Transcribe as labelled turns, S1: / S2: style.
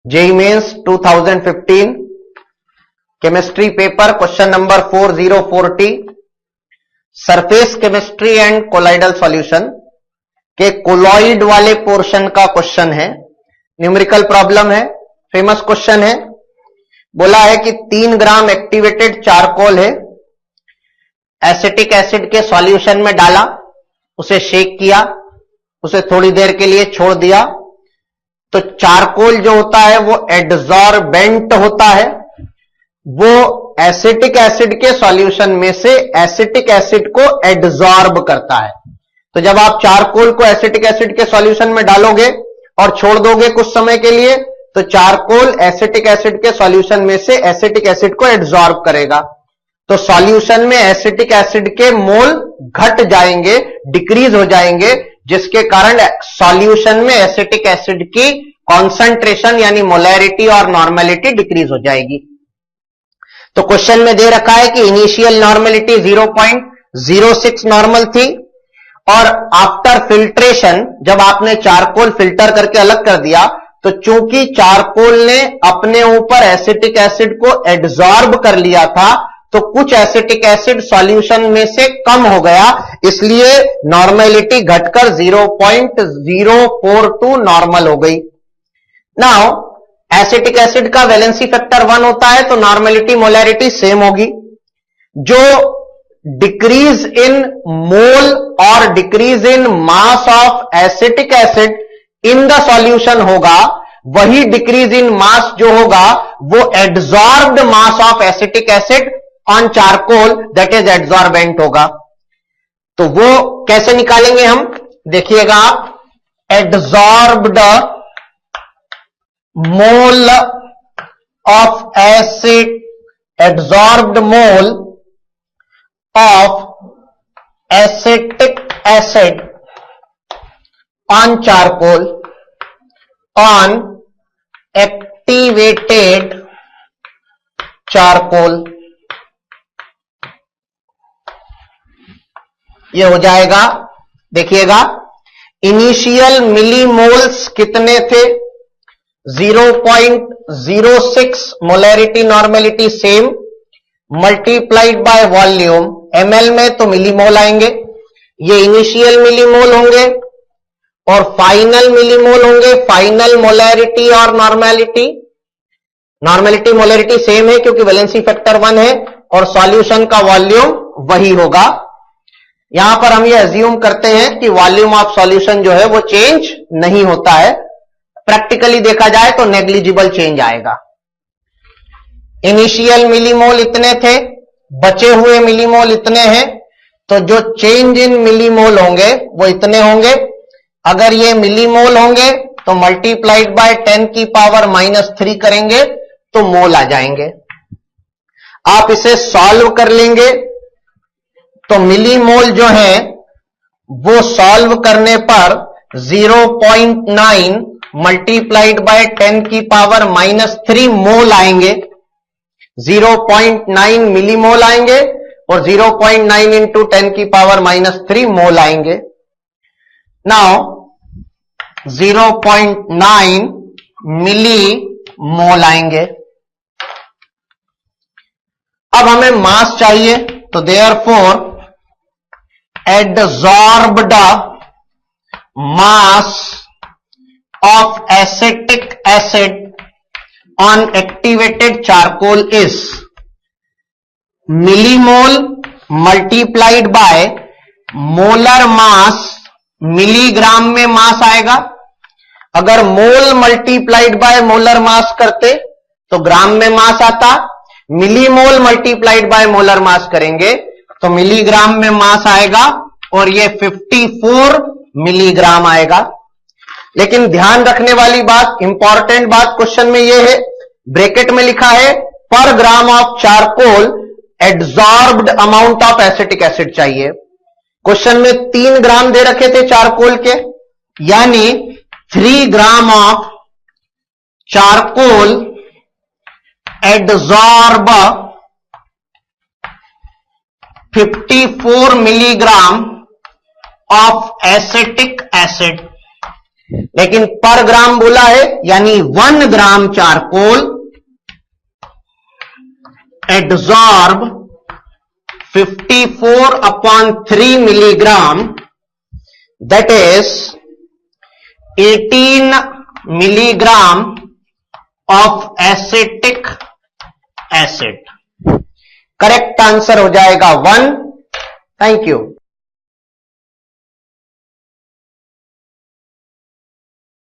S1: JEE mains 2015 chemistry paper question number 404T surface chemistry and colloidal solution के colloid वाले portion का question है। Numerical problem है, famous question है। बोला है कि 3 ग्राम एक्टिवेटेड चारकोल है, एसिटिक एसिड के सॉल्यूशन में डाला, उसे शेक किया, उसे थोड़ी देर के लिए छोड़ दिया, तो चारकोल जो होता है वो एडजॉर्बेंट होता है, वो एसिटिक एसिड के सॉल्यूशन में से एसिटिक एसिड को एडजॉर्ब करता है। तो जब आप चारकोल को एसिटिक एसिड के सॉल्यूशन में डालोगे और छोड़ दोगे कुछ समय के लिए, तो चारकोल एसिटिक एसिड के सॉल्यूशन में से एसिटिक एसिड को एडजॉर्ब करेगा। तो सॉल्यूशन में एसिटिक एसिड के मोल घट जाएंगे, डिक्रीज हो जाएंगे, जिसके कारण सॉल्यूशन में एसिटिक एसिड की कॉन्सेंट्रेशन यानी मोलैरिटी और नॉर्मेलिटी डिक्रीज हो जाएगी। तो क्वेश्चन में दे रखा है कि इनिशियल नॉर्मेलिटी 0.06 नॉर्मल थी और आफ्टर फिल्ट्रेशन जब आपने चारकोल फिल्टर करके अलग कर दिया, तो चूंकि चारकोल ने अपने ऊपर एसिटिक एसिड को एडजॉर्ब कर लिया था, तो कुछ एसिटिक एसिड सॉल्यूशन में से कम हो गया, इसलिए नॉर्मेलिटी घटकर 0.042 नॉर्मल हो गई। नाउ एसिटिक एसिड का वैलेंसी फैक्टर 1 होता है, तो नॉर्मेलिटी मोलैरिटी सेम होगी। जो डिक्रीज इन मोल और decrease in mass of acetic acid in the solution होगा, वही डिक्रीज इन मास जो होगा वो adsorbed mass of acetic acid on charcoal that is adsorbent होगा। तो वो कैसे निकालेंगे हम, देखिएगा आप, adsorbed mole of acid, adsorbed mole of acetic acid on charcoal on activated charcoal, ये हो जाएगा। देखिएगा इनिशियल मिलीमोल्स कितने थे, 0.06 molarity normality same, multiplied by volume, ml में तो मिलीमोल आएंगे, ये इनिशियल मिलीमोल होंगे और फाइनल मिलीमोल होंगे, फाइनल मोलैरिटी और नॉर्मेलिटी। नॉर्मेलिटी मोलैरिटी सेम है क्योंकि वैलेंसी फैक्टर 1 है और सॉल्यूशन का वॉल्यूम वही होगा। यहां पर हम ये अज्यूम करते हैं कि वॉल्यूम ऑफ सॉल्यूशन जो है वो चेंज नहीं होता है, प्रैक्टिकली देखा जाए तो नेग्लिजिबल चेंज आएगा। इनिशियल मिलीमोल इतने थे, बचे हुए मिलीमोल इतने हैं, तो जो चेंज इन मिलीमोल होंगे वो इतने होंगे। अगर ये मिलीमोल होंगे तो मल्टीप्लाइड बाय 10⁻³ करेंगे तो मोल आ जाएंगे। आप इसे सॉल्व कर लेंगे तो मिलीमोल जो है वो सॉल्व करने पर 0.9 मल्टीप्लाइड बाय 10⁻³ मोल आएंगे, 0.9 मिलीमोल आएंगे और 0.9 इंटू 10⁻³ मोल आएंगे। नाउ 0.9 मिलीमोल आएंगे। अब हमें मास चाहिए, तो therefore adsorbed mass of acetic acid on activated charcoal is millimole multiplied by molar mass, milligram में मास आएगा। अगर mole multiplied by molar mass करते तो ग्राम में मास आता, millimole multiplied by molar mass करेंगे तो मिलीग्राम में मास आएगा और ये 54 मिलीग्राम आएगा। लेकिन ध्यान रखने वाली बात, इंपॉर्टेंट बात क्वेश्चन में यह है, ब्रैकेट में लिखा है पर gram of charcoal adsorbed amount of acetic acid चाहिए। क्वेश्चन में 3 ग्राम दे रखे थे चारकोल के, यानी 3 gram of charcoal adsorb 54 milligram of acetic acid. लेकिन पर ग्राम बोला है, यानी 1 gram charcoal adsorb 54/3 milligram, that is 18 milligram of acetic acid. Correct answer हो जाएगा 1. Thank you.